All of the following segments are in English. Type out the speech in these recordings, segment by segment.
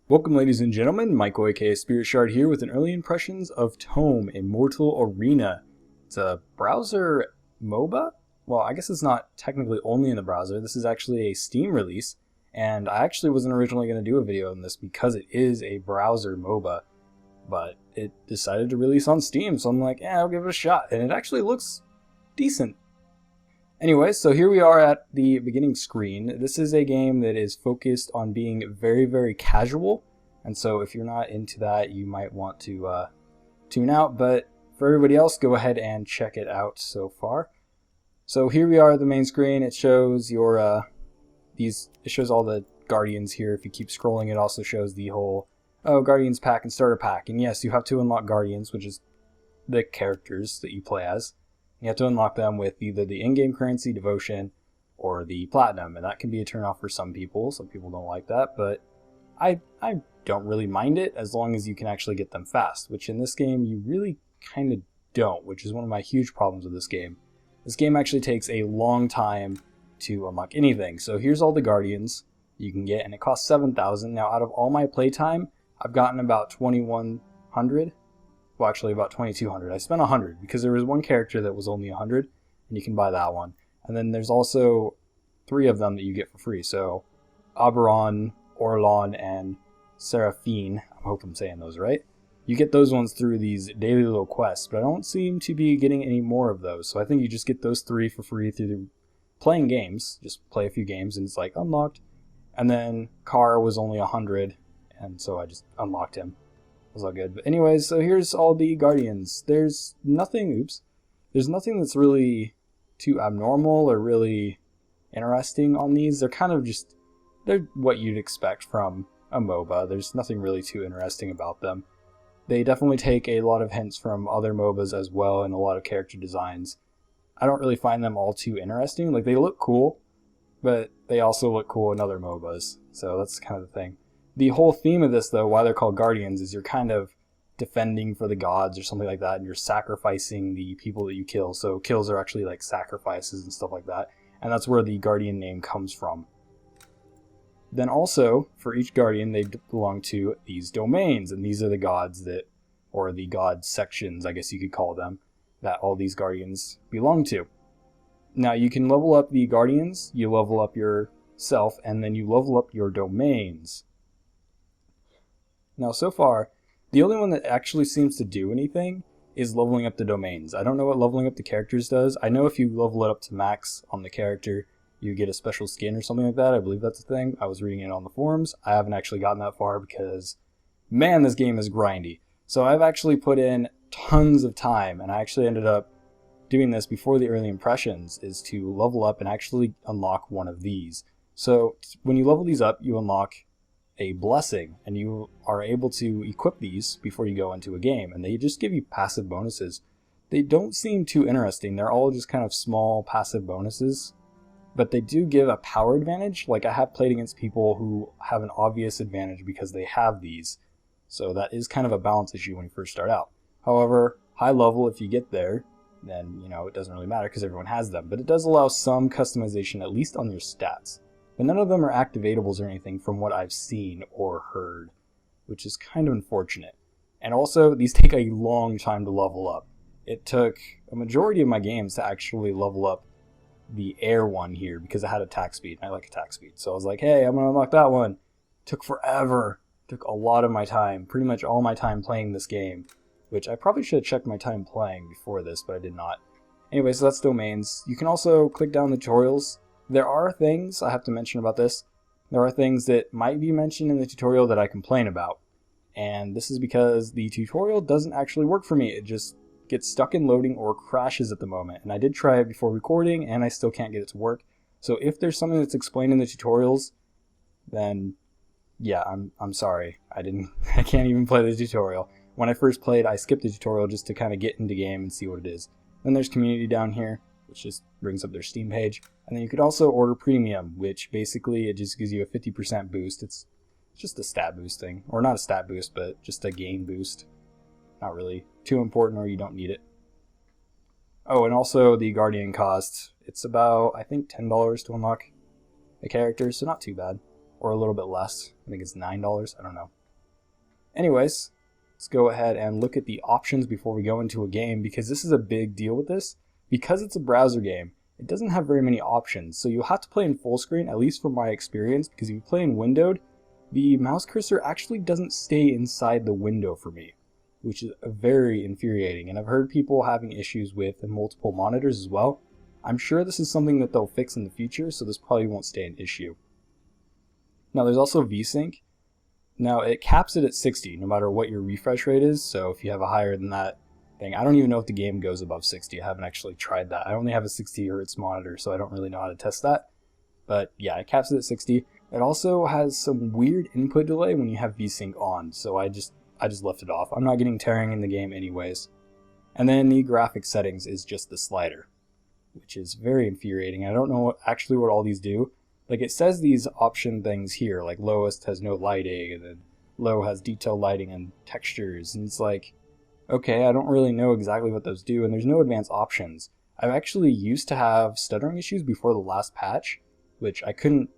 Welcome, ladies and gentlemen. Michael, aka Spirit Shard, here with an early impressions of TOME Immortal Arena. It's a browser MOBA? Well, I guess it's not technically only in the browser. This is actually a Steam release, and I actually wasn't originally going to do a video on this because it is a browser MOBA, but it decided to release on Steam, so I'm like, yeah, I'll give it a shot, and it actually looks decent. Anyway, so here we are at the beginning screen. This is a game that is focused on being very, very casual, and so if you're not into that, you might want to tune out, but for everybody else, go ahead and check it out so far. So here we are at the main screen. It shows your it shows all the Guardians here. If you keep scrolling, it also shows the whole Guardians pack and starter pack. And yes, you have to unlock Guardians, which is the characters that you play as. You have to unlock them with either the in-game currency, devotion, or the platinum, and that can be a turn-off for some people. Some people don't like that, but I don't really mind it as long as you can actually get them fast, which in this game you really kind of don't, which is one of my huge problems with this game. This game actually takes a long time to unlock anything. So here's all the Guardians you can get, and it costs 7,000. Now out of all my playtime, I've gotten about 2,100. Well, actually about 2,200. I spent 100 because there was one character that was only 100, and you can buy that one. And then there's also 3 of them that you get for free. So Oberon, Orlon, and Seraphine. I hope I'm saying those right. You get those ones through these daily little quests, but I don't seem to be getting any more of those. So I think you just get those 3 for free through playing games. Just play a few games and it's like unlocked. And then Carr was only 100, and so I just unlocked him. It was all good. But anyways, so here's all the Guardians. There's nothing that's really too abnormal or really interesting on these. They're kind of just, they're what you'd expect from a MOBA. There's nothing really too interesting about them. They definitely take a lot of hints from other MOBAs as well, and a lot of character designs. I don't really find them all too interesting. Like, they look cool, but they also look cool in other MOBAs. So that's kind of the thing. The whole theme of this, though, why they're called Guardians, is you're kind of defending for the gods or something like that, and you're sacrificing the people that you kill. So kills are actually like sacrifices and stuff like that, and that's where the Guardian name comes from. Then also, for each Guardian, they belong to these domains, and these are the gods that, or the god sections, I guess you could call them, that all these Guardians belong to. Now, you can level up the Guardians, you level up yourself, and then you level up your domains. Now, so far, the only one that actually seems to do anything is leveling up the domains. I don't know what leveling up the characters does. I know if you level it up to max on the character, you get a special skin or something like that. I believe that's a thing. I was reading it on the forums. I haven't actually gotten that far because, man, this game is grindy. So I've actually put in tons of time, and I actually ended up doing this before the early impressions, is to level up and actually unlock one of these. So when you level these up, you unlock a blessing, and you are able to equip these before you go into a game, and they just give you passive bonuses. They don't seem too interesting. They're all just kind of small passive bonuses, but they do give a power advantage. Like, I have played against people who have an obvious advantage because they have these, so that is kind of a balance issue when you first start out. However, high level, if you get there, then it doesn't really matter because everyone has them, but it does allow some customization, at least on your stats. But none of them are activatables or anything from what I've seen or heard, which is kind of unfortunate. And also, these take a long time to level up. It took a majority of my games to actually level up the air one here because I had attack speed, and I like attack speed. So I was like, hey, I'm going to unlock that one. Took forever. Took a lot of my time, pretty much all my time playing this game, which I probably should have checked my time playing before this, but I did not. Anyway, so that's domains. You can also click down the tutorials. There are things I have to mention about this. There are things that might be mentioned in the tutorial that I complain about. And this is because the tutorial doesn't actually work for me. It just gets stuck in loading or crashes at the moment. And I did try it before recording, and I still can't get it to work. So if there's something that's explained in the tutorials, then yeah, I'm sorry. I can't even play the tutorial. When I first played, I skipped the tutorial just to kind of get into the game and see what it is. Then there's community down here, which just brings up their Steam page. And then you could also order premium, which basically it just gives you a 50% boost. It's just a stat boost thing. Or not a stat boost, but just a gain boost. Not really too important, or you don't need it. Oh, and also the Guardian cost. It's about, I think, $10 to unlock a character, so not too bad. or a little bit less. I think it's $9. I don't know. Anyways, let's go ahead and look at the options before we go into a game, because this is a big deal with this. Because it's a browser game, it doesn't have very many options, so you'll have to play in full screen, at least from my experience, because if you play in windowed, the mouse cursor actually doesn't stay inside the window for me, which is very infuriating, and I've heard people having issues with multiple monitors as well. I'm sure this is something that they'll fix in the future, so this probably won't stay an issue. Now there's also VSync. Now it caps it at 60 no matter what your refresh rate is, so if you have a higher than that thing, I don't even know if the game goes above 60. I haven't actually tried that. I only have a 60 Hz monitor, so I don't really know how to test that. But yeah, it caps it at 60. It also has some weird input delay when you have VSync on, so I just left it off. I'm not getting tearing in the game anyways. And then the graphic settings is just the slider, which is very infuriating. I don't know actually what all these do. Like, it says these option things here, like lowest has no lighting, and then low has detailed lighting and textures, and it's like, okay, I don't really know exactly what those do, and there's no advanced options. I've actually used to have stuttering issues before the last patch, which I couldn't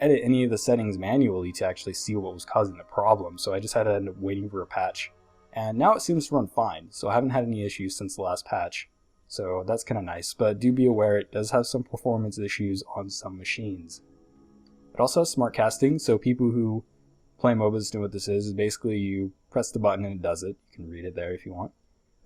edit any of the settings manually to actually see what was causing the problem, so I just had to end up waiting for a patch. And now it seems to run fine, so I haven't had any issues since the last patch. So that's kind of nice, but do be aware it does have some performance issues on some machines. It also has smart casting, so people who play MOBAs know what this is. Basically you press the button and it does it. You can read it there if you want.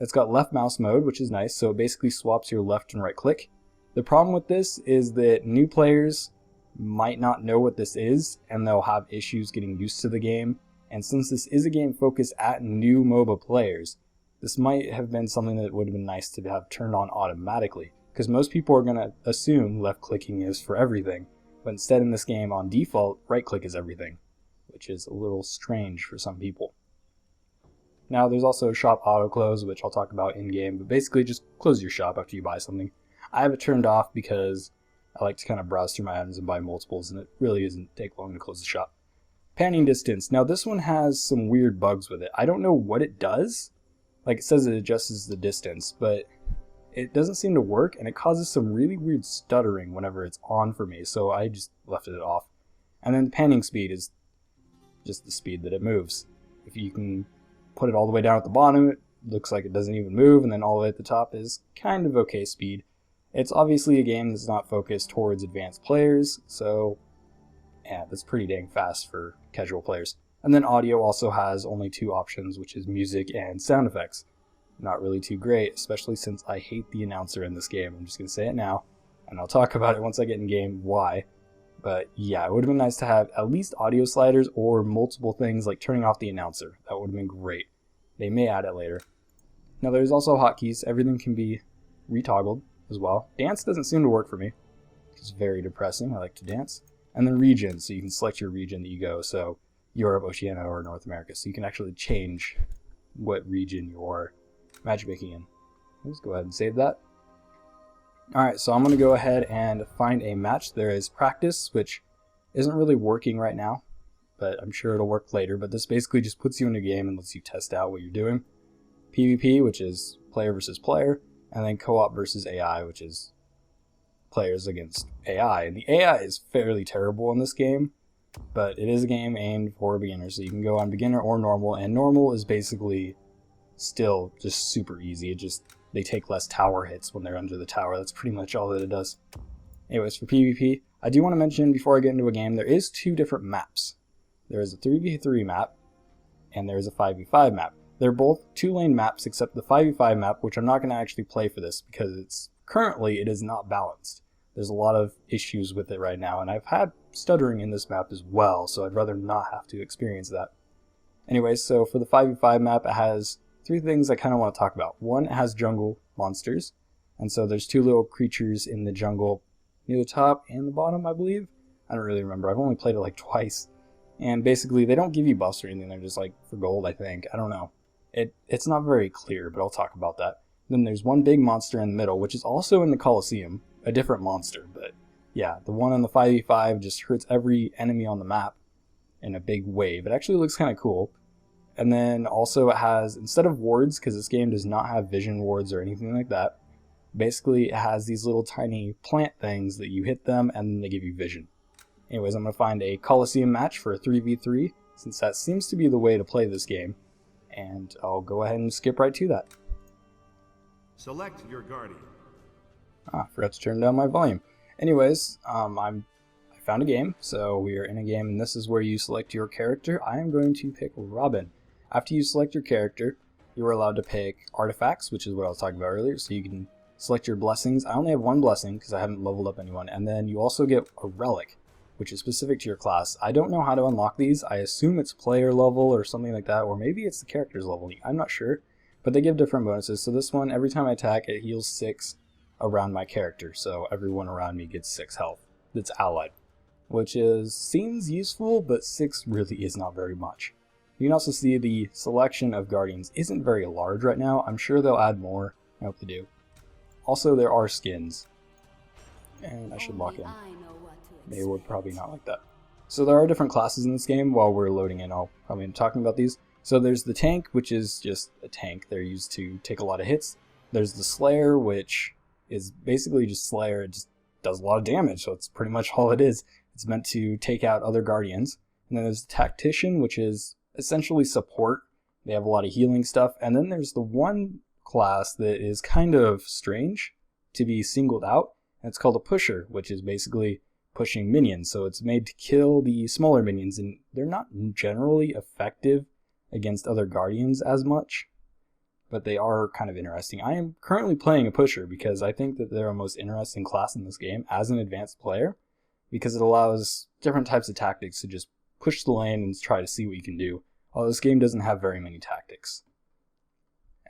It's got left mouse mode, which is nice, so it basically swaps your left and right click. The problem with this is that new players might not know what this is, and they'll have issues getting used to the game, and since this is a game focused at new MOBA players, this might have been something that would have been nice to have turned on automatically, because most people are going to assume left clicking is for everything, but instead in this game on default, right click is everything, which is a little strange for some people. Now there's also shop auto close, which I'll talk about in game, but basically just close your shop after you buy something. I have it turned off because I like to kind of browse through my items and buy multiples, and it really doesn't take long to close the shop. Panning distance. Now this one has some weird bugs with it. I don't know what it does. Like, it says it adjusts the distance, but it doesn't seem to work, and it causes some really weird stuttering whenever it's on for me, so I just left it off. And then the panning speed is just the speed that it moves. If you can put it all the way down at the bottom, it looks like it doesn't even move, and then all the way at the top is kind of okay speed. It's obviously a game that's not focused towards advanced players, so yeah, that's pretty dang fast for casual players. And then audio also has only two options, which is music and sound effects. Not really too great, especially since I hate the announcer in this game. I'm just going to say it now, and I'll talk about it once I get in game why. But yeah, it would have been nice to have at least audio sliders or multiple things like turning off the announcer. That would have been great. They may add it later. Now there's also hotkeys. Everything can be retoggled as well. Dance doesn't seem to work for me, which is very depressing. I like to dance. And then region, so you can select your region that you go. So Europe, Oceania, or North America. So you can actually change what region you're matchmaking in. Let's go ahead and save that. Alright, so I'm going to go ahead and find a match. There is practice, which isn't really working right now, but I'm sure it'll work later. But this basically just puts you in a game and lets you test out what you're doing. PvP, which is player versus player, and then co-op versus AI, which is players against AI. And the AI is fairly terrible in this game, but it is a game aimed for beginners, so you can go on beginner or normal, and normal is basically still just super easy. They take less tower hits when they're under the tower. That's pretty much all that it does. Anyways, for PvP, I do want to mention before I get into a game, there is two different maps. There is a 3v3 map, and there is a 5v5 map. They're both 2-lane maps, except the 5v5 map, which I'm not going to actually play for this, because currently it is not balanced. There's a lot of issues with it right now, and I've had stuttering in this map as well, so I'd rather not have to experience that. Anyways, so for the 5v5 map, it has three things I kind of want to talk about. One, it has jungle monsters, and so there's two little creatures in the jungle near the top and the bottom, I believe. I don't really remember. I've only played it like twice. And basically, they don't give you buffs or anything. They're just like for gold, I think. I don't know. It's not very clear, but I'll talk about that. Then there's one big monster in the middle, which is also in the Colosseum. A different monster, but yeah, the one on the 5v5 just hurts every enemy on the map in a big wave. It actually looks kind of cool. And then also it has, instead of wards, because this game does not have vision wards or anything like that, basically it has these little tiny plant things that you hit them and then they give you vision. Anyways, I'm going to find a Coliseum match for a 3v3, since that seems to be the way to play this game. And I'll go ahead and skip right to that. Select your guardian. I forgot to turn down my volume. Anyways, I found a game, so we are in a game, and this is where you select your character. I am going to pick Robin. After you select your character, you are allowed to pick artifacts, which is what I was talking about earlier, so you can select your blessings. I only have one blessing because I haven't leveled up anyone, and then you also get a relic, which is specific to your class. I don't know how to unlock these. I assume it's player level or something like that, or maybe it's the character's level. I'm not sure, but they give different bonuses. So this one, every time I attack, it heals 6 around my character, so everyone around me gets 6 health that's allied, which seems useful, but 6 really is not very much. You can also see the selection of guardians isn't very large right now. I'm sure they'll add more. I hope they do. Also, there are skins, and I should lock in. They would probably not like that. So there are different classes in this game. While we're loading in, I'll probably be talking about these. So there's the tank, which is just a tank. They're used to take a lot of hits. There's the Slayer, which is basically just Slayer. It just does a lot of damage, so it's pretty much all it is. It's meant to take out other guardians. And then there's the Tactician, which is essentially support. They have a lot of healing stuff. And then there's the one class that is kind of strange to be singled out, and it's called a Pusher, which is basically pushing minions. So it's made to kill the smaller minions, and they're not generally effective against other guardians as much, but they are kind of interesting. I am currently playing a Pusher because I think that they're a most interesting class in this game as an advanced player, because it allows different types of tactics to just push the lane and try to see what you can do. Although this game doesn't have very many tactics.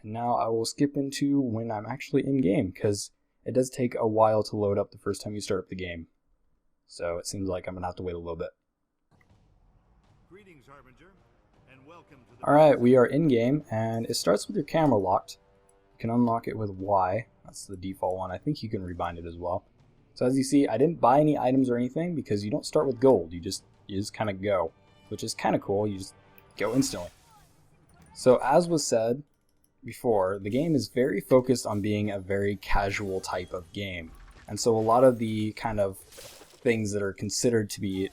And now I will skip into when I'm actually in game, because it does take a while to load up the first time you start up the game. So it seems like I'm gonna have to wait a little bit. Greetings, Harbinger, and welcome to the Alright, we are in game, and it starts with your camera locked. You can unlock it with Y. That's the default one. I think you can rebind it as well. So as you see, I didn't buy any items or anything because you don't start with gold. You just kind of go, which is kind of cool. You just go instantly. So as was said before, the game is very focused on being a very casual type of game. And so a lot of the kind of things that are considered to be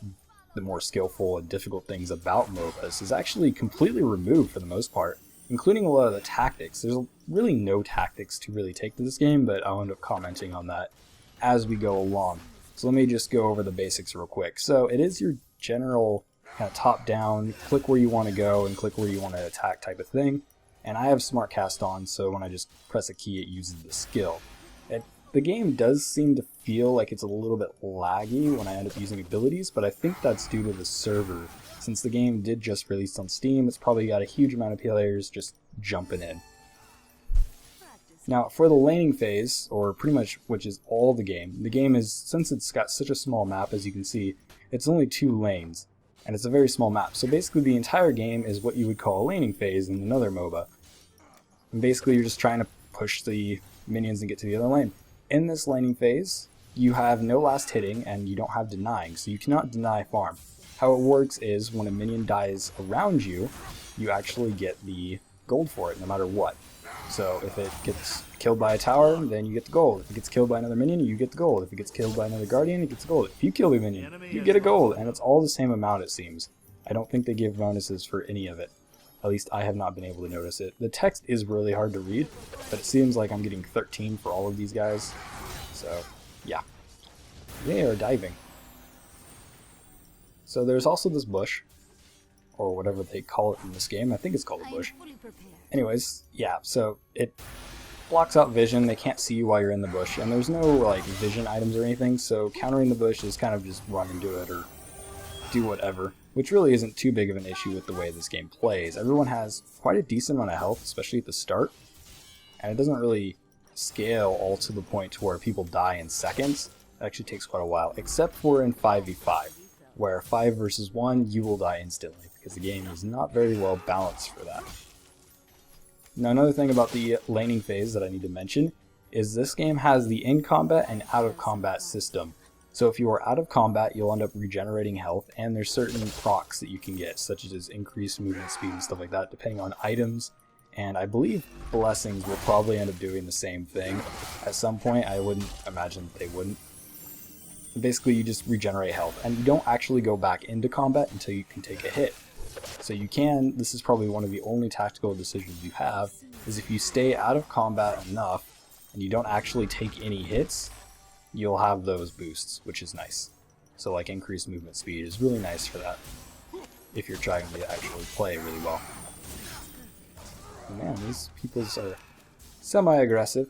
the more skillful and difficult things about MOBAs is actually completely removed for the most part, including a lot of the tactics. There's really no tactics to really take to this game, but I'll end up commenting on that as we go along. So let me just go over the basics real quick. So it is your general kind of top-down, click where you want to go and click where you want to attack type of thing. And I have Smart Cast on, so when I just press a key, it uses the skill. The game does seem to feel like it's a little bit laggy when I end up using abilities, but I think that's due to the server. Since the game did just release on Steam, it's probably got a huge amount of players just jumping in. Now, for the laning phase, or pretty much which is all the game is, since it's got such a small map, as you can see, it's only 2 lanes, and it's a very small map. So basically the entire game is what you would call a laning phase in another MOBA. And basically you're just trying to push the minions and get to the other lane. In this laning phase, you have no last hitting and you don't have denying, so you cannot deny farm. How it works is when a minion dies around you, you actually get the gold for it no matter what. So if it gets killed by a tower, then you get the gold. If it gets killed by another minion, you get the gold. If it gets killed by another guardian, it gets the gold. If you kill the minion, you get a gold, and it's all the same amount, it seems. I don't think they give bonuses for any of it. At least I have not been able to notice it. The text is really hard to read, but it seems like I'm getting 13 for all of these guys. So, yeah. They are diving. So there's also this bush, or whatever they call it in this game. I think it's called a bush. Anyways, yeah, so it blocks out vision. They can't see you while you're in the bush, and there's no like vision items or anything, so countering the bush is kind of just run into it or do whatever, which really isn't too big of an issue with the way this game plays. Everyone has quite a decent amount of health, especially at the start, and it doesn't really scale all to the point to where people die in seconds. It actually takes quite a while, except for in 5v5, where 5 versus 1, you will die instantly, because the game is not very well balanced for that. Now another thing about the laning phase that I need to mention is this game has the in-combat and out-of-combat system. So if you are out of combat, you'll end up regenerating health, and there's certain procs that you can get, such as increased movement speed and stuff like that, depending on items. And I believe blessings will probably end up doing the same thing at some point. I wouldn't imagine that they wouldn't. Basically, you just regenerate health, and you don't actually go back into combat until you can take a hit. So you can, this is probably one of the only tactical decisions you have, is if you stay out of combat enough and you don't actually take any hits, you'll have those boosts, which is nice. So like increased movement speed is really nice for that, if you're trying to actually play really well. Man, these people are semi-aggressive.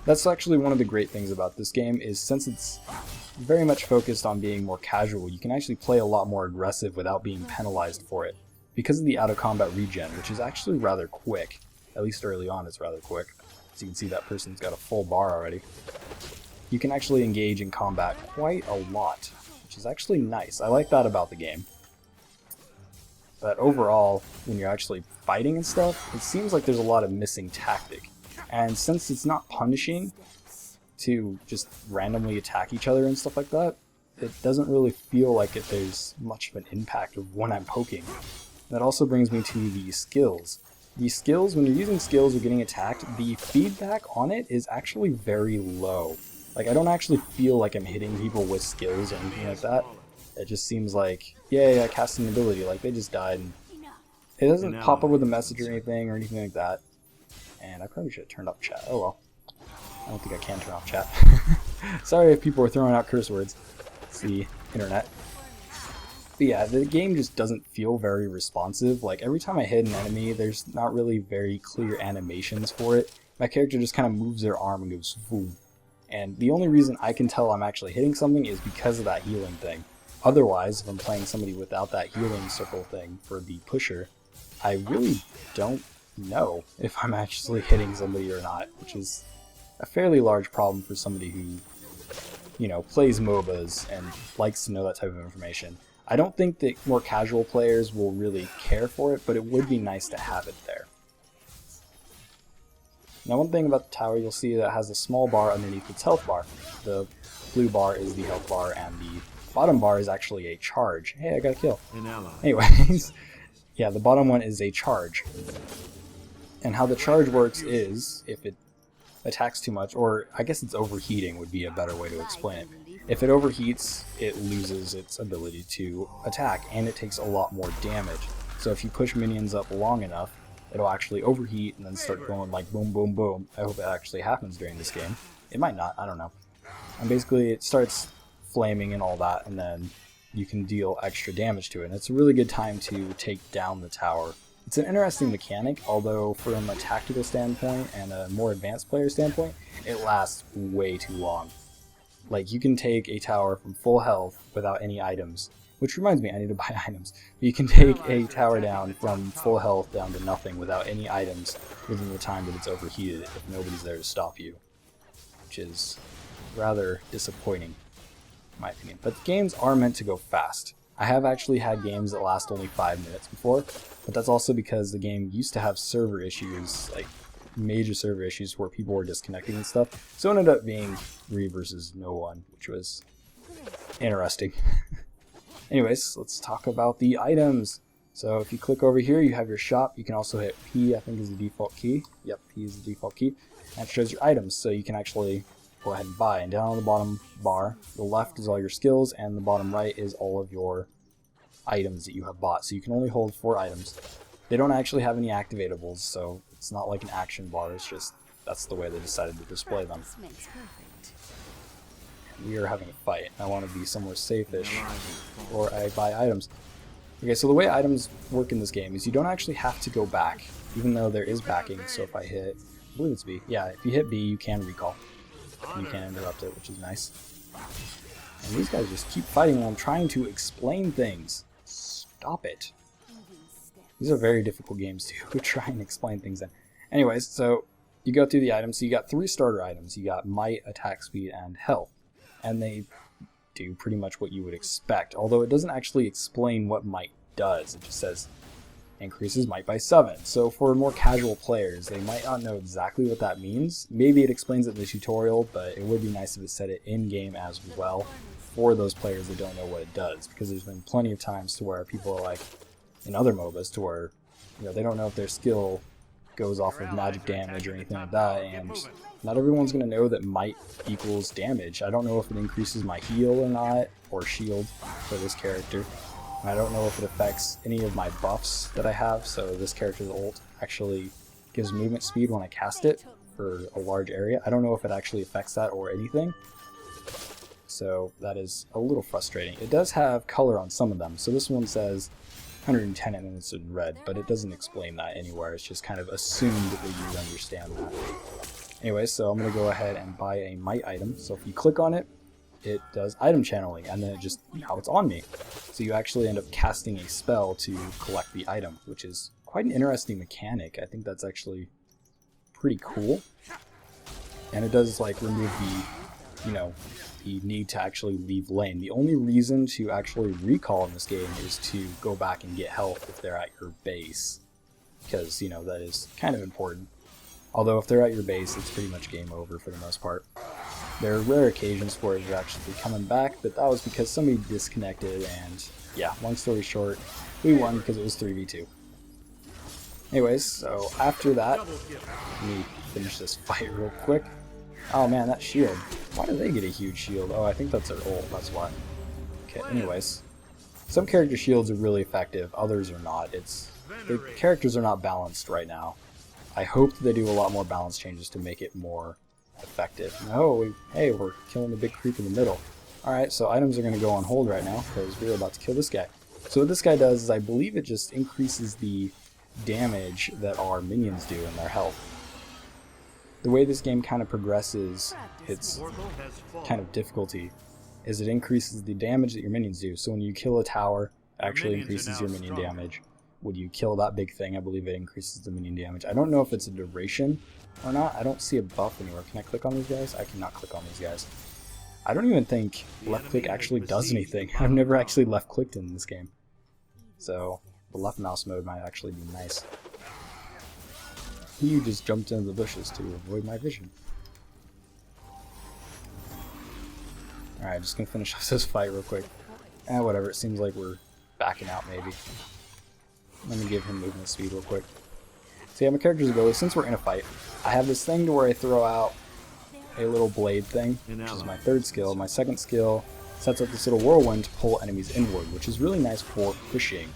That's actually one of the great things about this game, is since it's very much focused on being more casual, you can actually play a lot more aggressive without being penalized for it. Because of the out-of-combat regen, which is actually rather quick, at least early on it's rather quick. As you can see, that person's got a full bar already. You can actually engage in combat quite a lot, which is actually nice. I like that about the game. But overall, when you're actually fighting and stuff, it seems like there's a lot of missing tactic. And since it's not punishing to just randomly attack each other and stuff like that, it doesn't really feel like there's much of an impact of when I'm poking. That also brings me to the skills. The skills, when you're using skills or getting attacked, the feedback on it is actually very low. Like, I don't actually feel like I'm hitting people with skills or anything like that. It just seems like, yeah, I cast an ability, like they just died. And it doesn't pop up with a message or anything like that. And I probably should have turned off chat. Oh well. I don't think I can turn off chat. Sorry if people are throwing out curse words. It's the internet. But yeah, the game just doesn't feel very responsive. Like, every time I hit an enemy, there's not really very clear animations for it. My character just kind of moves their arm and goes boom. And the only reason I can tell I'm actually hitting something is because of that healing thing. Otherwise, if I'm playing somebody without that healing circle thing for the pusher, I really don't know if I'm actually hitting somebody or not, which is a fairly large problem for somebody who, you know, plays MOBAs and likes to know that type of information. I don't think that more casual players will really care for it, but it would be nice to have it there. Now, one thing about the tower, you'll see that it has a small bar underneath its health bar. The blue bar is the health bar, and the bottom bar is actually a charge. Hey, I got a kill. Anyways, yeah, the bottom one is a charge. And how the charge works is, if it attacks too much, or I guess it's overheating would be a better way to explain it. If it overheats, it loses its ability to attack, and it takes a lot more damage. So if you push minions up long enough, it'll actually overheat and then start going like boom, boom, boom. I hope it actually happens during this game. It might not, I don't know. And basically it starts flaming and all that, and then you can deal extra damage to it. And it's a really good time to take down the tower. It's an interesting mechanic, although from a tactical standpoint and a more advanced player standpoint, it lasts way too long. Like, you can take a tower from full health without any items, which reminds me, I need to buy items. You can take a tower down from full health down to nothing without any items within the time that it's overheated if nobody's there to stop you, which is rather disappointing, in my opinion. But the games are meant to go fast. I have actually had games that last only 5 minutes before, but that's also because the game used to have server issues, like major server issues where people were disconnecting and stuff. So it ended up being 3 versus no one, which was interesting. Anyways, let's talk about the items. So if you click over here, you have your shop. You can also hit P, I think is the default key. Yep, P is the default key. And it shows your items, so you can actually go ahead and buy. And down on the bottom bar, the left is all your skills, and the bottom right is all of your items that you have bought. So you can only hold 4 items. They don't actually have any activatables, so it's not like an action bar. It's just, that's the way they decided to display them. We are having a fight. I want to be somewhere safe-ish, or I buy items. Okay, so the way items work in this game is you don't actually have to go back, even though there is backing. So if I hit, I believe it's B. Yeah, if you hit B, you can recall. You can interrupt it, which is nice. And these guys just keep fighting while I'm trying to explain things. Stop it. These are very difficult games to try and explain things in. Anyways, so you go through the items. So you got 3 starter items. You got might, attack speed, and health. And they do pretty much what you would expect, although it doesn't actually explain what might does. It just says increases might by 7. So for more casual players, they might not know exactly what that means. Maybe it explains it in the tutorial, but it would be nice if it said it in-game as well for those players that don't know what it does, because there's been plenty of times to where people are like, in other MOBAs, to where, you know, they don't know if their skill goes off of magic damage or anything like that, and not everyone's going to know that might equals damage. I don't know if it increases my heal or not, or shield for this character. And I don't know if it affects any of my buffs that I have, so this character's ult actually gives movement speed when I cast it for a large area. I don't know if it actually affects that or anything, so that is a little frustrating. It does have color on some of them, so this one says 110 and then it's in red, but it doesn't explain that anywhere. It's just kind of assumed that you understand that. Anyway, so I'm going to go ahead and buy a might item. So if you click on it, it does item channeling, and then it just, now it's on me. So you actually end up casting a spell to collect the item, which is quite an interesting mechanic. I think that's actually pretty cool. And it does like remove the, the need to actually leave lane. The only reason to actually recall in this game is to go back and get health if they're at your base, because, that is kind of important. Although if they're at your base, it's pretty much game over for the most part. There are rare occasions where you're actually coming back, but that was because somebody disconnected, and yeah, long story short, we won because it was 3v2. Anyways, so after that, let me finish this fight real quick. Oh man, that shield. Why do they get a huge shield? Oh, I think that's their ult, that's why. Okay, anyways. Some character shields are really effective, others are not. The characters are not balanced right now. I hope that they do a lot more balance changes to make it more effective. No, hey, we're killing the big creep in the middle. Alright, so items are going to go on hold right now, because we're about to kill this guy. So what this guy does is I believe it just increases the damage that our minions do in their health. The way this game kind of progresses, its kind of difficulty, is it increases the damage that your minions do. So when you kill a tower, it actually increases your minion damage. When you kill that big thing, I believe it increases the minion damage. I don't know if it's a duration or not. I don't see a buff anywhere. Can I click on these guys? I cannot click on these guys. I don't even think left click actually does anything. I've never actually left clicked in this game. So the left mouse mode might actually be nice. He just jumped into the bushes to avoid my vision. Alright, just gonna finish off this fight real quick. Whatever, it seems like we're backing out maybe. Let me give him movement speed real quick. So yeah, my character's ability, since we're in a fight, I have this thing to where I throw out a little blade thing, which is my third skill. My second skill sets up this little whirlwind to pull enemies inward, which is really nice for pushing,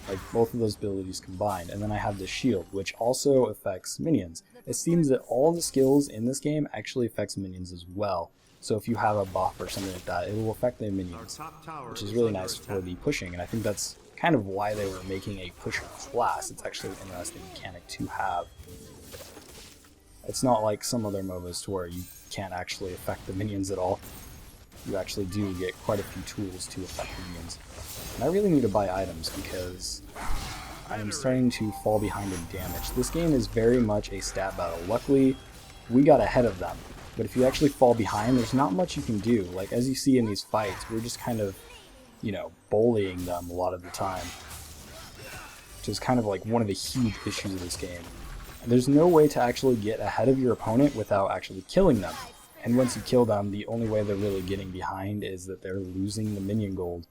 like both of those abilities combined. And then I have this shield, which also affects minions. It seems that all the skills in this game actually affects minions as well. So if you have a buff or something like that, it will affect the minions, which is really nice for the pushing, and I think that's kind of why they were making a pusher class. It's actually an interesting mechanic to have. It's not like some other MOBAs to where you can't actually affect the minions at all. You actually do get quite a few tools to affect the minions. And I really need to buy items because I am starting to fall behind in damage. This game is very much a stat battle. Luckily, we got ahead of them. But if you actually fall behind, there's not much you can do. Like, as you see in these fights, we're just kind of, bullying them a lot of the time. Which is kind of like one of the huge issues of this game. And there's no way to actually get ahead of your opponent without actually killing them. And once you kill them, the only way they're really getting behind is that they're losing the minion gold.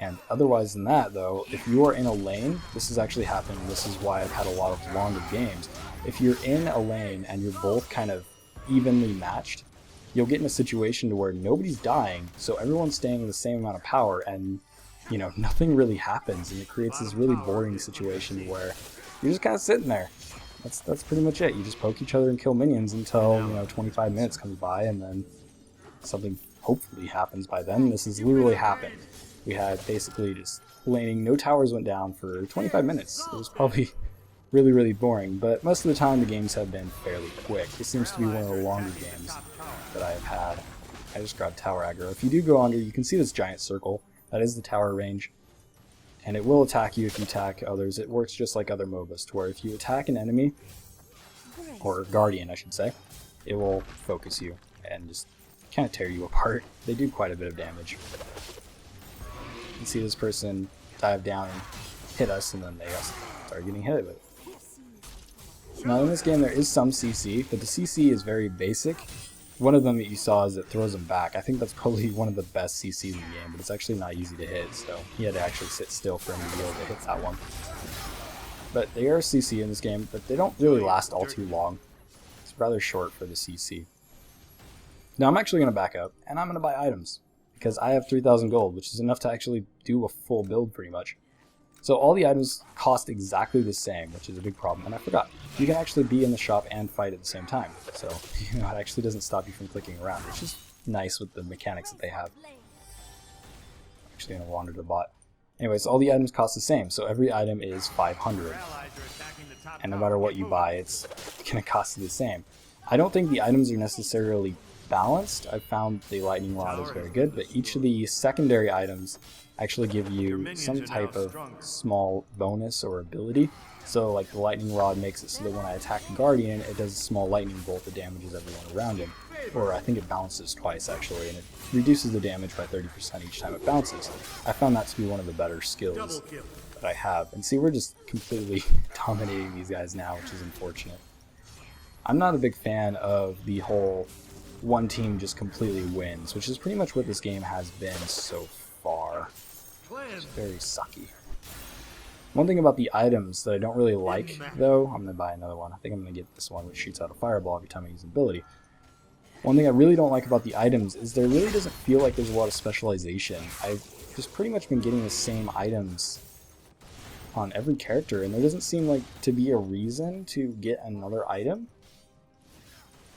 And otherwise than that, though, if you are in a lane, this has actually happened, this is why I've had a lot of longer games. If you're in a lane and you're both kind of evenly matched, you'll get in a situation to where nobody's dying, so everyone's staying the same amount of power, and nothing really happens, and it creates this really boring situation where you're just kind of sitting there. That's pretty much it. You just poke each other and kill minions until 25 minutes comes by, and then something hopefully happens by then. This has literally happened. We had basically just laning, no towers went down for 25 minutes. It was probably really, really boring, but most of the time the games have been fairly quick. This seems to be one of the longer games that I have had. I just grabbed tower aggro. If you do go under, you can see this giant circle. That is the tower range, and it will attack you if you attack others. It works just like other MOBAs, to where if you attack an enemy, or guardian I should say, it will focus you and just kind of tear you apart. They do quite a bit of damage. You can see this person dive down and hit us, and then they start getting hit with it. Now in this game there is some CC, but the CC is very basic. One of them that you saw is it throws him back. I think that's probably one of the best CCs in the game, but it's actually not easy to hit, so he had to actually sit still for him to be able to hit that one. But they are CC in this game, but they don't really last all too long. It's rather short for the CC. Now I'm actually going to back up, and I'm going to buy items, because I have 3,000 gold, which is enough to actually do a full build pretty much. So all the items cost exactly the same, which is a big problem, and I forgot. You can actually be in the shop and fight at the same time, so it actually doesn't stop you from clicking around, which is nice with the mechanics that they have. I'm actually going to wander to the bot. Anyways, all the items cost the same, so every item is 500. And no matter what you buy, it's going to cost you the same. I don't think the items are necessarily balanced. I've found the lightning rod is very good, but each of the secondary items actually give you some type of small bonus or ability. So like the lightning rod makes it so that when I attack the guardian, it does a small lightning bolt that damages everyone around him. Or I think it bounces twice actually, and it reduces the damage by 30% each time it bounces. I found that to be one of the better skills that I have. And see, we're just completely dominating these guys now, which is unfortunate. I'm not a big fan of the whole one team just completely wins, which is pretty much what this game has been so far. It's very sucky. One thing about the items that I don't really like, though, I'm going to buy another one. I think I'm going to get this one which shoots out a fireball every time I use an ability. One thing I really don't like about the items is there really doesn't feel like there's a lot of specialization. I've just pretty much been getting the same items on every character, and there doesn't seem like to be a reason to get another item.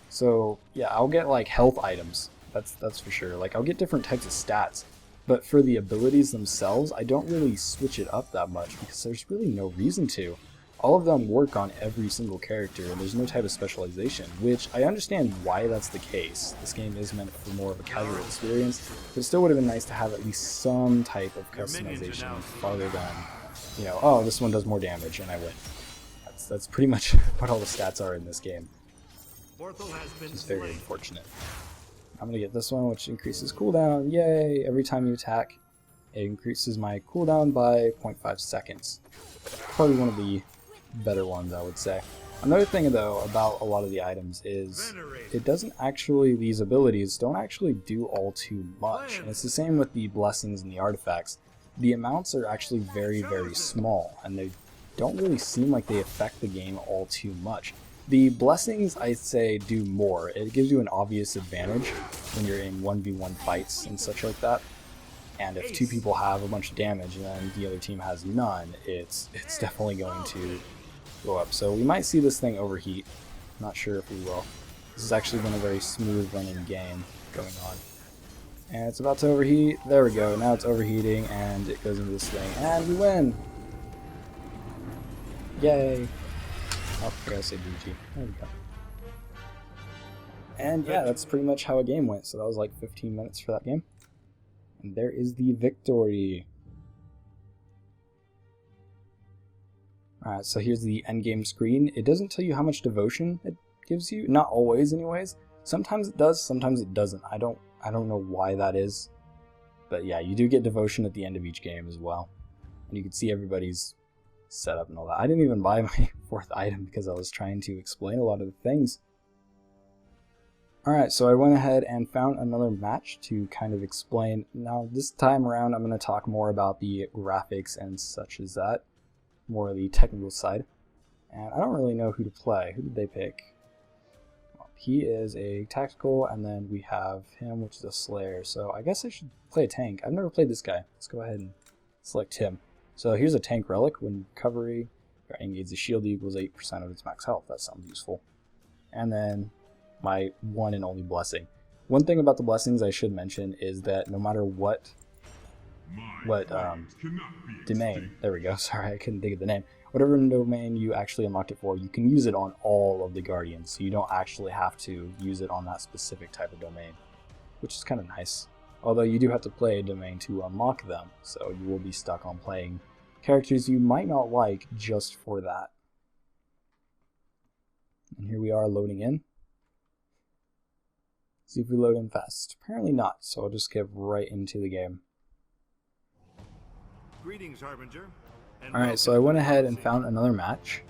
So yeah, I'll get like health items, that's for sure. Like I'll get different types of stats, but for the abilities themselves, I don't really switch it up that much because there's really no reason to. All of them work on every single character, and there's no type of specialization, which I understand why that's the case. This game is meant for more of a casual experience, but it still would have been nice to have at least some type of customization farther than, you know, oh, this one does more damage and I win. That's pretty much what all the stats are in this game. Which is very unfortunate. I'm going to get this one, which increases cooldown. Yay! Every time you attack, it increases my cooldown by 0.5 seconds. Probably one of the better ones, I would say. Another thing, though, about a lot of the items is it doesn't actually, these abilities don't actually do all too much. And it's the same with the blessings and the artifacts. The amounts are actually very, very small, and they don't really seem like they affect the game all too much. The blessings, I'd say, do more. It gives you an obvious advantage when you're in 1v1 fights and such like that. And if two people have a bunch of damage and then the other team has none, it's definitely going to go up. So we might see this thing overheat. Not sure if we will. This has actually been a very smooth running game going on. And it's about to overheat. There we go. Now it's overheating and it goes into this thing. And we win! Yay! Oh, I forgot to say BG. There we go. And yeah, that's pretty much how a game went. So that was like 15 minutes for that game. And there is the victory. Alright, so here's the endgame screen. It doesn't tell you how much devotion it gives you. Not always, anyways. Sometimes it does, sometimes it doesn't. I don't know why that is. But yeah, you do get devotion at the end of each game as well. And you can see everybody's setup and all that. I didn't even buy my 4th item because I was trying to explain a lot of the things. Alright, so I went ahead and found another match to kind of explain. Now, this time around, I'm going to talk more about the graphics and such as that. More of the technical side. And I don't really know who to play. Who did they pick? Well, he is a tactical, and then we have him, which is a slayer. So I guess I should play a tank. I've never played this guy. Let's go ahead and select him. So here's a tank relic. When recovery, engages the shield equals 8% of its max health. That sounds useful. And then my one and only blessing. One thing about the blessings I should mention is that no matter what domain, there we go, sorry I couldn't think of the name, whatever domain you actually unlocked it for, you can use it on all of the guardians, so you don't actually have to use it on that specific type of domain, which is kind of nice. Although you do have to play a domain to unlock them, so you will be stuck on playing characters you might not like just for that. And here we are loading in. See if we load in fast. Apparently not, so I'll just get right into the game. Greetings, Harbinger. Alright, so I went ahead and found another match.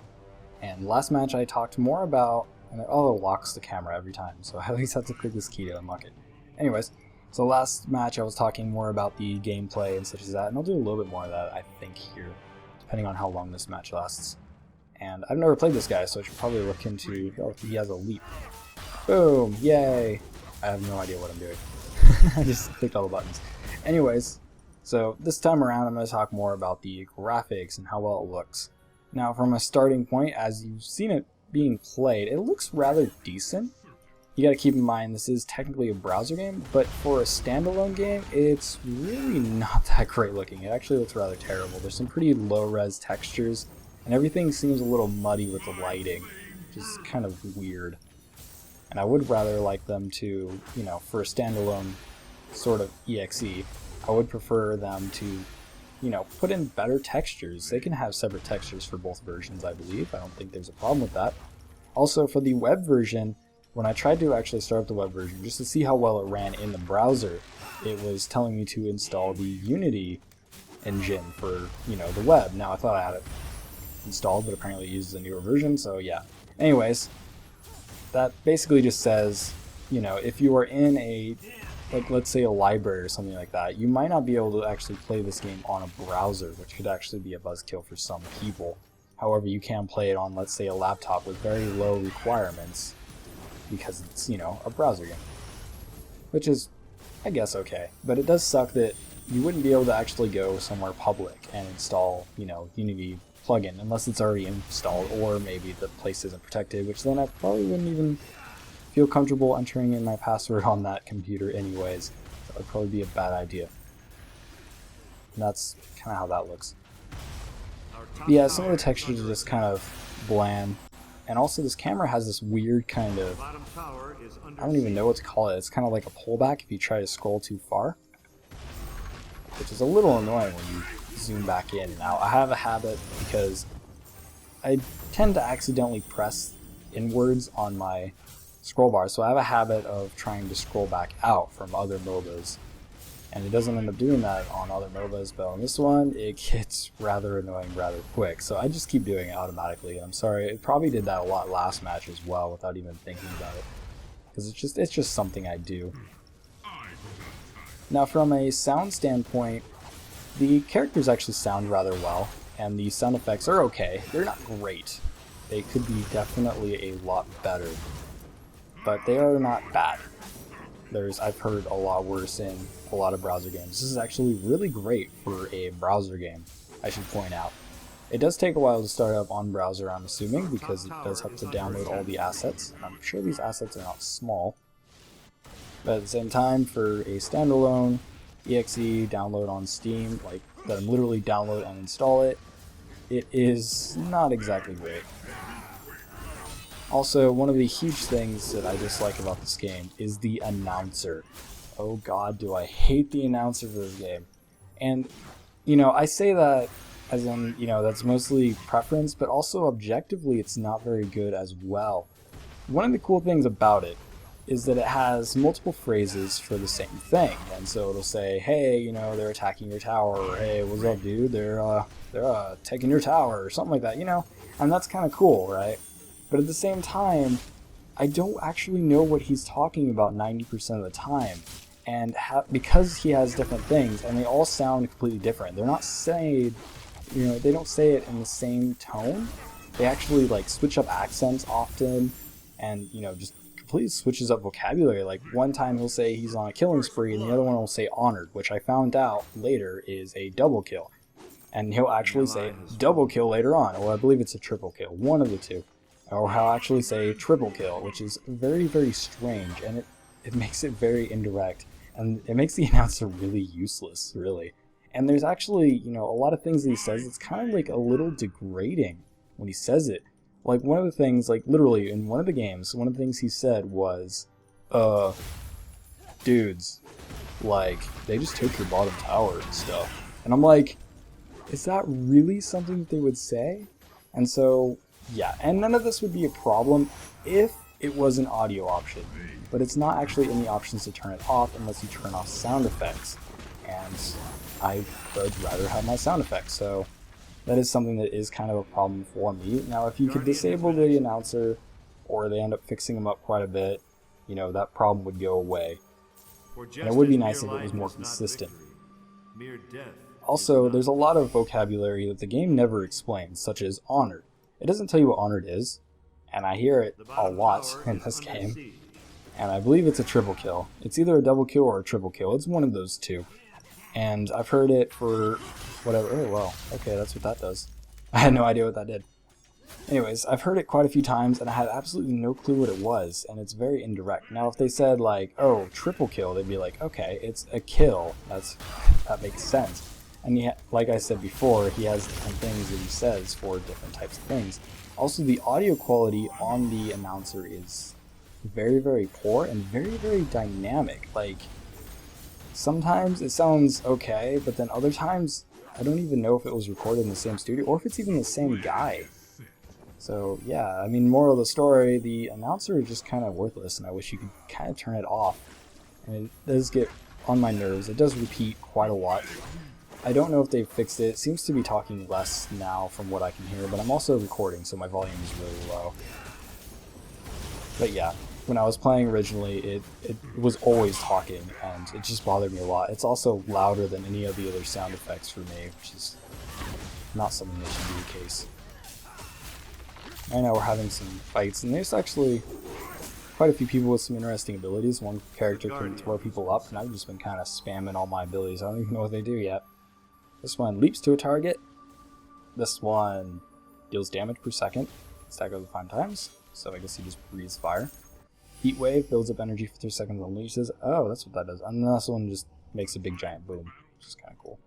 And last match I talked more about, and it locks the camera every time, so I at least have to click this key to unlock it. Anyways, so last match I was talking more about the gameplay and such as that, and I'll do a little bit more of that, I think, here, depending on how long this match lasts. And I've never played this guy, so I should probably look into... Oh, he has a leap. Boom! Yay! I have no idea what I'm doing. I just clicked all the buttons. Anyways, so this time around I'm going to talk more about the graphics and how well it looks. Now, from a starting point, as you've seen it being played, it looks rather decent. You gotta keep in mind this is technically a browser game, but for a standalone game, it's really not that great looking. It actually looks rather terrible. There's some pretty low-res textures, and everything seems a little muddy with the lighting, which is kind of weird. And I would rather like them to, you know, for a standalone sort of EXE, I would prefer them to, you know, put in better textures. They can have separate textures for both versions, I believe. I don't think there's a problem with that. Also, for the web version, when I tried to actually start up the web version, just to see how well it ran in the browser, it was telling me to install the Unity engine for, you know, the web. Now, I thought I had it installed, but apparently it uses a newer version, so yeah. Anyways, that basically just says, you know, if you are in a, like, let's say a library or something like that, you might not be able to actually play this game on a browser, which could actually be a buzzkill for some people. However, you can play it on, let's say, a laptop with very low requirements, because it's, you know, a browser game. Which is, I guess, okay. But it does suck that you wouldn't be able to actually go somewhere public and install, you know, Unity plugin, unless it's already installed, or maybe the place isn't protected, which then I probably wouldn't even feel comfortable entering in my password on that computer anyways. That would probably be a bad idea. And that's kind of how that looks. But yeah, some of the textures are just kind of bland. And also this camera has this weird kind of, I don't even know what to call it. It's kind of like a pullback if you try to scroll too far, which is a little annoying when you zoom back in. Now, I have a habit because I tend to accidentally press inwards on my scroll bar, so I have a habit of trying to scroll back out from other MOBAs. And it doesn't end up doing that on other MOBAs, but on this one, it gets rather annoying rather quick. So I just keep doing it automatically. I'm sorry, it probably did that a lot last match as well without even thinking about it. Because it's just something I do. Now from a sound standpoint, the characters actually sound rather well, and the sound effects are okay. They're not great. They could be definitely a lot better. But they are not bad. I've heard a lot worse in a lot of browser games. This is actually really great for a browser game, I should point out. It does take a while to start up on browser, I'm assuming, because it does have to download all the assets. I'm sure these assets are not small. But at the same time, for a standalone EXE download on Steam, like that literally download and install it, it is not exactly great. Also, one of the huge things that I dislike about this game is the announcer. Oh god, do I hate the announcer for this game. And, you know, I say that as in, you know, that's mostly preference, but also objectively it's not very good as well. One of the cool things about it is that it has multiple phrases for the same thing. And so it'll say, hey, you know, they're attacking your tower, or hey, what's up, dude? They're taking your tower, or something like that, you know? And that's kind of cool, right? But at the same time, I don't actually know what he's talking about 90% of the time. And because he has different things, and they all sound completely different, they're not saying, you know, they don't say it in the same tone. They actually, like, switch up accents often, and, you know, just completely switches up vocabulary. Like, one time he'll say he's on a killing spree, and the other one will say honored, which I found out later is a double kill. And he'll actually say double kill later on, or I believe it's a triple kill, one of the two. Or he'll actually say triple kill, which is very, very strange, and it makes it very indirect, and it makes the announcer really useless, really. And there's actually, you know, a lot of things that he says, it's kind of like a little degrading when he says it. Like, one of the things, like, literally, in one of the games, one of the things he said was, dudes, like, they just took your bottom tower and stuff. And I'm like, is that really something that they would say? And so, yeah, and none of this would be a problem if it was an audio option, but it's not actually in the options to turn it off unless you turn off sound effects, and I would rather have my sound effects, so that is something that is kind of a problem for me. Now, if you could disable the announcer, or they end up fixing them up quite a bit, you know, that problem would go away, and it would be nice if it was more consistent. Also, there's a lot of vocabulary that the game never explains, such as honored. It doesn't tell you what honored is, and I hear it The a bottom lot tower in is this under game, siege. and I believe it's a triple kill. It's either a double kill or a triple kill. It's one of those two. And I've heard it for whatever. Oh, well, okay, that's what that does. I had no idea what that did. Anyways, I've heard it quite a few times, and I had absolutely no clue what it was, and it's very indirect. Now, if they said, like, oh, triple kill, they'd be like, okay, it's a kill. That makes sense. And like I said before, he has different things that he says for different types of things. Also, the audio quality on the announcer is very, very poor and very, very dynamic. Like, sometimes it sounds okay, but then other times, I don't even know if it was recorded in the same studio, or if it's even the same guy. So, yeah, I mean, moral of the story, the announcer is just kind of worthless, and I wish you could kind of turn it off. And it does get on my nerves. It does repeat quite a lot. I don't know if they've fixed it. It seems to be talking less now from what I can hear, but I'm also recording, so my volume is really low. But yeah, when I was playing originally, it was always talking, and it just bothered me a lot. It's also louder than any of the other sound effects for me, which is not something that should be the case. I know we're having some fights, and there's actually quite a few people with some interesting abilities. One character can throw people up, and I've just been kind of spamming all my abilities. I don't even know what they do yet. This one leaps to a target. This one deals damage per second, stack over 5 times, so I guess he just breathes fire. Heat Wave builds up energy for 3 seconds and unleashes. Oh, that's what that does. And this one just makes a big giant boom, which is kind of cool.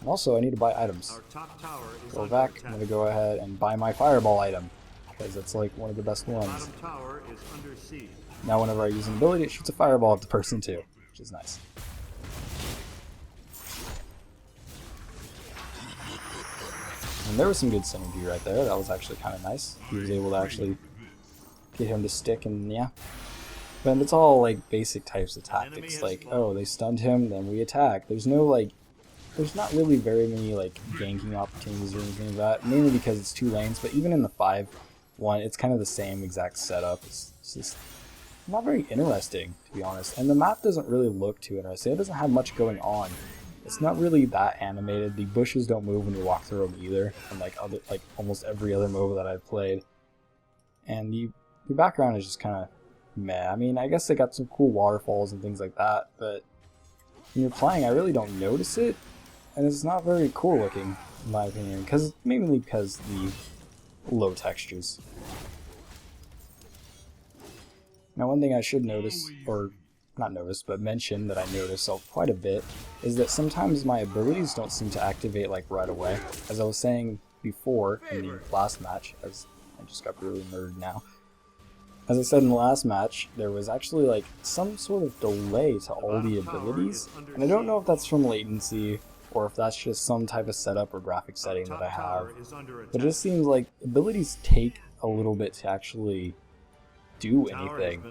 And also, I need to buy items. Our top tower is Go under back, attack. I'm going to go ahead and buy my fireball item, because it's like one of the best ones. Bottom tower is under siege. Now whenever I use an ability, it shoots a fireball at the person too, which is nice. And there was some good synergy right there. That was actually kind of nice. He was able to actually get him to stick, and yeah. But it's all like basic types of tactics, like, oh, they stunned him, then we attack. There's no like, there's not really very many like ganking opportunities or anything like that, mainly because it's 2 lanes, but even in the 5-1, it's kind of the same exact setup. It's just not very interesting, to be honest. And the map doesn't really look too interesting. It doesn't have much going on. It's not really that animated. The bushes don't move when you walk through them either, unlike almost every other MOBA that I've played. And the background is just kind of meh. I mean, I guess they got some cool waterfalls and things like that, but when you're playing, I really don't notice it, and it's not very cool looking, in my opinion, mainly because the low textures. Now, one thing I should notice, or not notice, but mention that I notice quite a bit, is that sometimes my abilities don't seem to activate like right away. As I was saying before in the last match, as I just got really nerd now. As I said in the last match, there was actually like some sort of delay to all the abilities, and I don't know if that's from latency or if that's just some type of setup or graphic setting that I have, but it just seems like abilities take a little bit to actually do anything,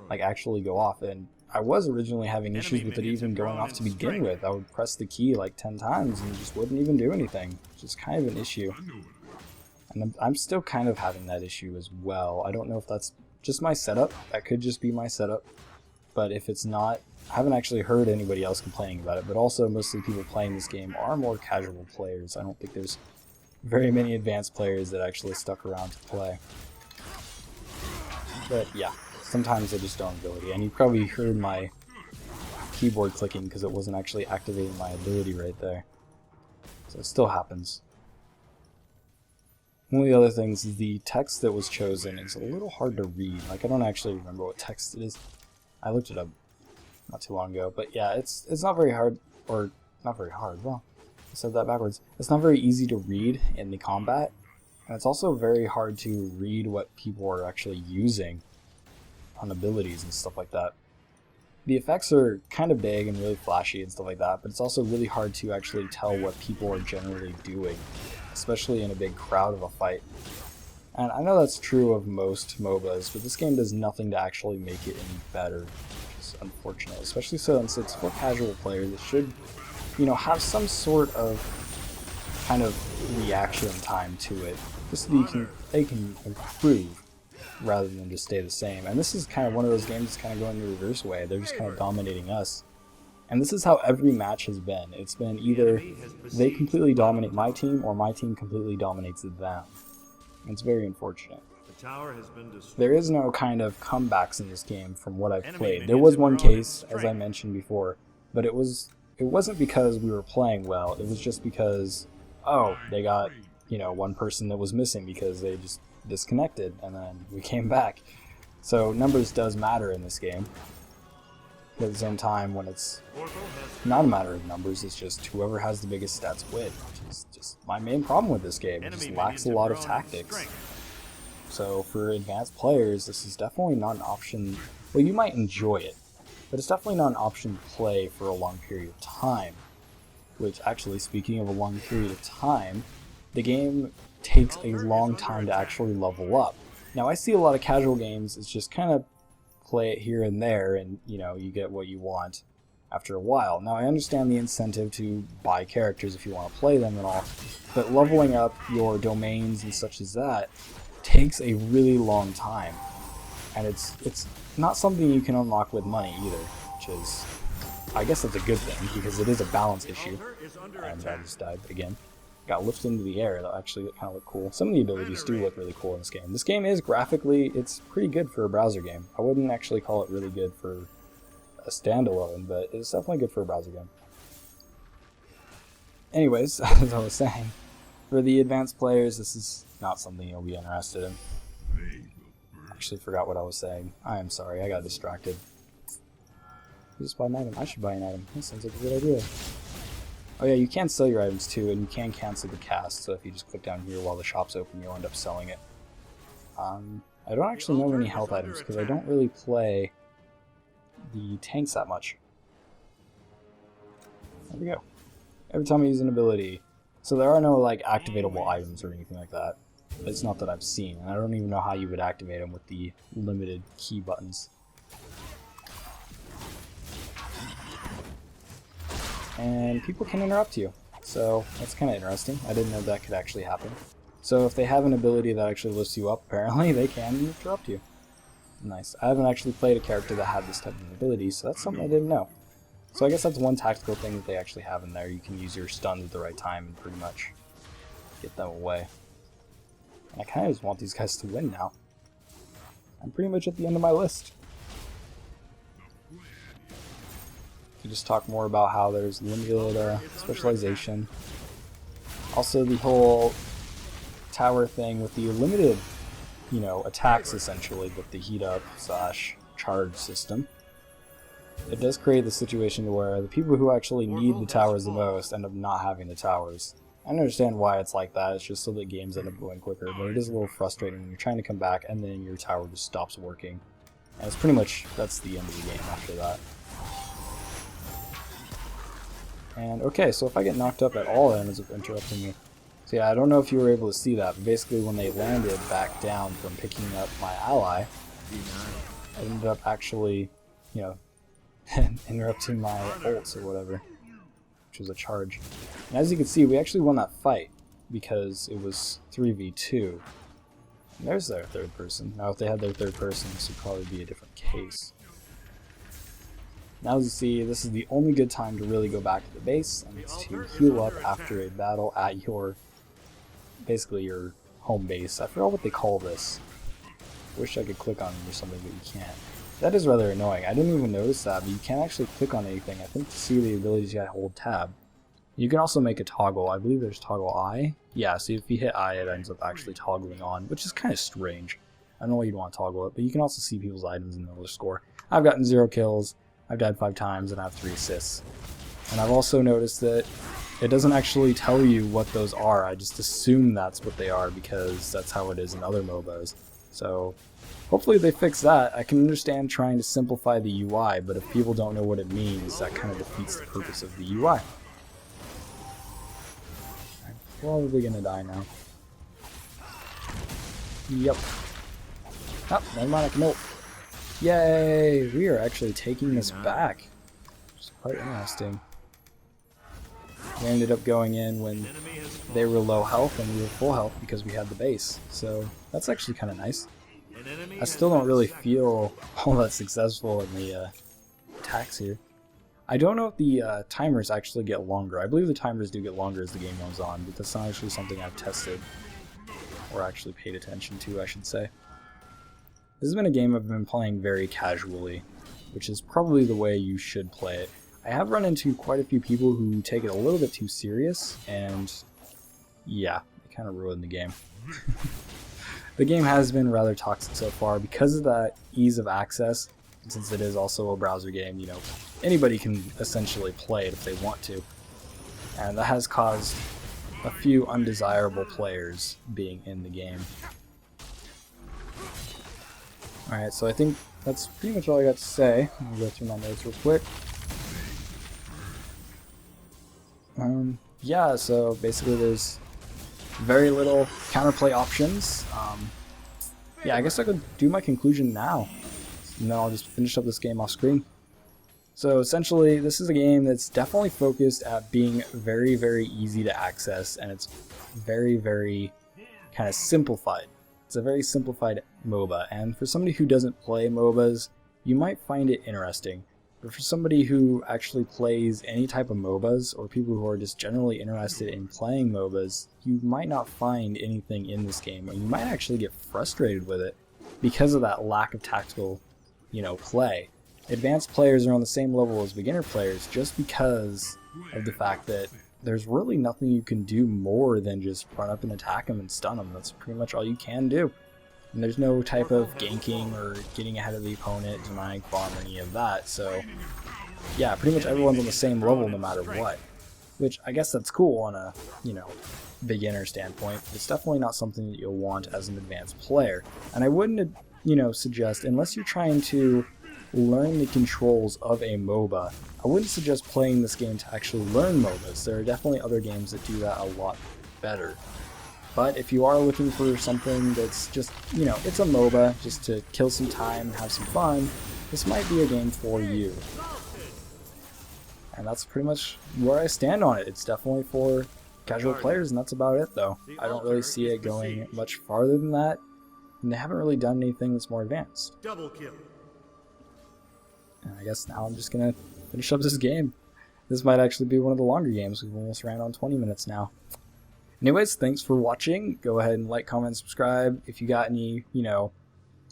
like actually go off. And I was originally having issues with it even going off to begin with. I would press the key like 10 times and it just wouldn't even do anything, which is kind of an issue. And I'm still kind of having that issue as well. I don't know if that's just my setup. That could just be my setup. But if it's not, I haven't actually heard anybody else complaining about it. But also, most of the people playing this game are more casual players. I don't think there's very many advanced players that actually stuck around to play. But yeah, sometimes I just don't ability. And you probably heard my keyboard clicking because it wasn't actually activating my ability right there. So it still happens. One of the other things is the text that was chosen is a little hard to read. Like, I don't actually remember what text it is. I looked it up not too long ago. But yeah, it's not very hard, or not very hard, well, I said that backwards. It's not very easy to read in the combat. And it's also very hard to read what people are actually using on abilities and stuff like that. The effects are kind of big and really flashy and stuff like that, but it's also really hard to actually tell what people are generally doing, especially in a big crowd of a fight. And I know that's true of most MOBAs, but this game does nothing to actually make it any better, which is unfortunate, especially since it's for casual players. It should, have some sort of kind of reaction time to it, just so they can improve rather than just stay the same. And this is kind of one of those games that's kind of going the reverse way. They're just kind of dominating us. And this is how every match has been. It's been either they completely dominate my team or my team completely dominates them. It's very unfortunate. The tower has been destroyed. There is no kind of comebacks in this game from what I've Enemy played. There minions was are one on case, as I mentioned before, but it wasn't because we were playing well. It was just because, oh, they got, one person that was missing because they just disconnected, and then we came back. So numbers does matter in this game. But at the same time, when it's not a matter of numbers, it's just whoever has the biggest stats win, which is just my main problem with this game. It just lacks a lot of tactics. So for advanced players, this is definitely not an option. Well, you might enjoy it, but it's definitely not an option to play for a long period of time. Which, actually, speaking of a long period of time, the game takes a long time to actually level up. Now, I see a lot of casual games, it's just kind of play it here and there, and you get what you want after a while. Now, I understand the incentive to buy characters if you want to play them and all, but leveling up your domains and such as that takes a really long time, and it's not something you can unlock with money either, which is, I guess that's a good thing, because it is a balance issue. And I just died again. Got lifted into the air. That actually kind of look cool. Some of the abilities do look really cool in this game. This game is graphically, it's pretty good for a browser game. I wouldn't actually call it really good for a standalone, but it's definitely good for a browser game. Anyways, as I was saying, for the advanced players, this is not something you'll be interested in. Actually forgot what I was saying. I am sorry, I got distracted. Just buy an item. I should buy an item. That sounds like a good idea. Oh yeah, you can sell your items too, and you can cancel the cast, so if you just click down here while the shop's open, you'll end up selling it. I don't actually know any health items, because I don't really play the tanks that much. There we go. Every time I use an ability. So there are no like activatable items or anything like that. It's not that I've seen, and I don't even know how you would activate them with the limited key buttons. And people can interrupt you, so that's kind of interesting. I didn't know that could actually happen. So if they have an ability that actually lifts you up, apparently they can interrupt you. Nice. I haven't actually played a character that had this type of ability, so that's something I didn't know. So I guess that's one tactical thing that they actually have in there. You can use your stuns at the right time and pretty much get them away. And I kind of just want these guys to win now. I'm pretty much at the end of my list. To just talk more about how there's limited specialization. Also the whole tower thing with the limited, attacks essentially with the heat up / charge system. It does create the situation where the people who actually need the towers the most end up not having the towers. I understand why it's like that, it's just so that games end up going quicker, but it is a little frustrating when you're trying to come back and then your tower just stops working. And it's pretty much, that's the end of the game after that. And okay, so if I get knocked up at all, it ends up interrupting me. So yeah, I don't know if you were able to see that, but basically when they landed back down from picking up my ally, I ended up actually, interrupting my ults or whatever, which was a charge. And as you can see, we actually won that fight because it was 3v2. And there's their third person. Now if they had their third person, this would probably be a different case. Now as you see, this is the only good time to really go back to the base, and it's to heal up after a battle at your, basically your home base. I forgot what they call this. Wish I could click on it or something, but you can't. That is rather annoying. I didn't even notice that, but you can't actually click on anything. I think to see the abilities you gotta hold tab. You can also make a toggle. I believe there's toggle I. Yeah, so if you hit I, it ends up actually toggling on, which is kind of strange. I don't know why you'd want to toggle it, but you can also see people's items and know their score. I've gotten 0 kills, I've died 5 times, and I have 3 assists. And I've also noticed that it doesn't actually tell you what those are. I just assume that's what they are because that's how it is in other MOBAs. So hopefully they fix that. I can understand trying to simplify the UI, but if people don't know what it means, that kind of defeats the purpose of the UI. I'm probably gonna die now. Yep. Oh, never mind, I can ult. Yay! We are actually taking this back. Which is quite interesting. We ended up going in when they were low health and we were full health because we had the base. So that's actually kind of nice. I still don't really feel all that successful in the attacks here. I don't know if the timers actually get longer. I believe the timers do get longer as the game goes on, but that's not actually something I've tested. or actually paid attention to, I should say. This has been a game I've been playing very casually, which is probably the way you should play it. I have run into quite a few people who take it a little bit too serious, and yeah, it kind of ruined the game. The game has been rather toxic so far because of that ease of access. Since it is also a browser game, you know, anybody can essentially play it if they want to. And that has caused a few undesirable players being in the game. Alright, so I think that's pretty much all I got to say. I'm going to go through my notes real quick. Yeah, so basically there's very little counterplay options. Yeah, I guess I could do my conclusion now. And then I'll just finish up this game off screen. So essentially, this is a game that's definitely focused at being very, very easy to access, and it's very, very kind of simplified. It's a very simplified MOBA, and for somebody who doesn't play MOBAs, you might find it interesting. But for somebody who actually plays any type of MOBAs, or people who are just generally interested in playing MOBAs, you might not find anything in this game, or you might actually get frustrated with it because of that lack of tactical, you know, play. Advanced players are on the same level as beginner players just because of the fact that there's really nothing you can do more than just run up and attack them and stun them. That's pretty much all you can do. And there's no type of ganking or getting ahead of the opponent, denying farm, or any of that. So yeah, pretty much everyone's on the same level no matter what. Which I guess that's cool on a, you know, beginner standpoint, but it's definitely not something that you'll want as an advanced player. And I wouldn't, you know, suggest, unless you're trying to learn the controls of a MOBA, I wouldn't suggest playing this game to actually learn MOBAs. There are definitely other games that do that a lot better. But if you are looking for something that's just, you know, it's a MOBA, just to kill some time and have some fun, this might be a game for you. And that's pretty much where I stand on it. It's definitely for casual players, and that's about it though. I don't really see it going much farther than that, and they haven't really done anything that's more advanced. Double kill. And I guess now I'm just gonna finish up this game. This might actually be one of the longer games. We've almost ran on 20 minutes now. Anyways, thanks for watching. Go ahead and like, comment, subscribe. If you got any, you know,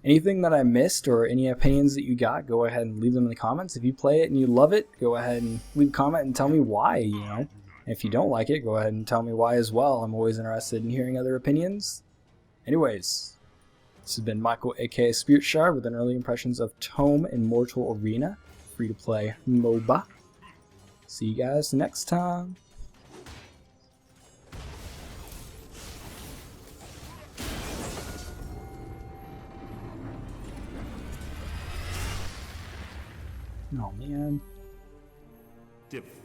anything that I missed or any opinions that you got, go ahead and leave them in the comments. If you play it and you love it, go ahead and leave a comment and tell me why, you know. And if you don't like it, go ahead and tell me why as well. I'm always interested in hearing other opinions. Anyways, this has been Michael, aka Spirit Shard, with an early impressions of Tome Immortal Arena, free to play MOBA. See you guys next time. Oh man. Defeat.